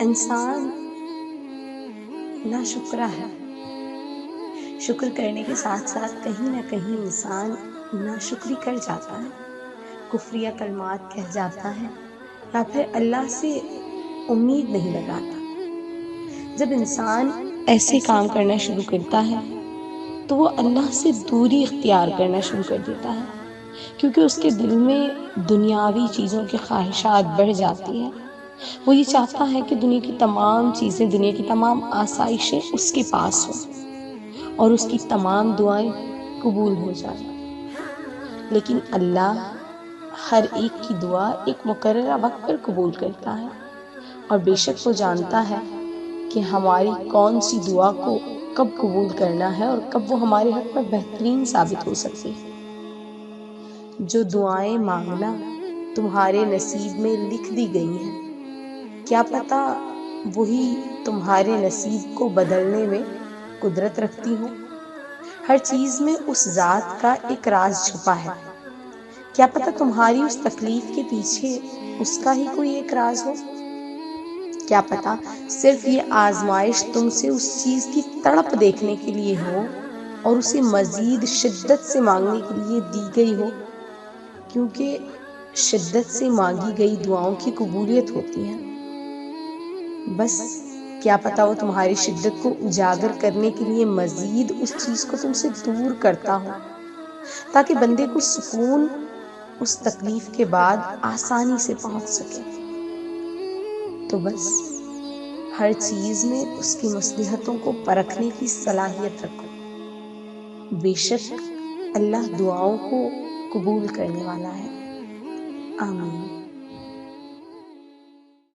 انسان ناشکرا ہے. شکر کرنے کے ساتھ ساتھ کہیں نہ کہیں انسان ناشکری کر جاتا ہے، کفریہ کلمات کہہ جاتا ہے، یا پھر اللہ سے امید نہیں لگاتا. جب انسان ایسے کام کرنا شروع کرتا ہے تو وہ اللہ سے دوری اختیار کرنا شروع کر دیتا ہے، کیونکہ اس کے دل میں دنیاوی چیزوں کی خواہشات بڑھ جاتی ہیں. وہ یہ چاہتا ہے کہ دنیا کی تمام چیزیں، دنیا کی تمام آسائشیں اس کے پاس ہوں اور اس کی تمام دعائیں قبول ہو جائیں. لیکن اللہ ہر ایک کی دعا ایک مقررہ وقت پر قبول کرتا ہے، اور بے شک وہ جانتا ہے کہ ہماری کون سی دعا کو کب قبول کرنا ہے اور کب وہ ہمارے حق میں بہترین ثابت ہو سکتی ہے. جو دعائیں مانگنا تمہارے نصیب میں لکھ دی گئی ہیں، کیا پتہ وہی تمہارے نصیب کو بدلنے میں قدرت رکھتی ہوں. ہر چیز میں اس ذات کا ایک راز چھپا ہے. کیا پتہ تمہاری اس تکلیف کے پیچھے اس کا ہی کوئی ایک راز ہو. کیا پتہ صرف یہ آزمائش تم سے اس چیز کی تڑپ دیکھنے کے لیے ہو اور اسے مزید شدت سے مانگنے کے لیے دی گئی ہو، کیونکہ شدت سے مانگی گئی دعاؤں کی قبولیت ہوتی ہے. بس کیا پتہ وہ تمہاری شدت کو اجاگر کرنے کے لیے مزید اس چیز کو تم سے دور کرتا ہو، تاکہ بندے کو سکون اس تکلیف کے بعد آسانی سے پہنچ سکے. تو بس ہر چیز میں اس کی مصلحتوں کو پرکھنے کی صلاحیت رکھو. بے شک اللہ دعاؤں کو قبول کرنے والا ہے. آمین.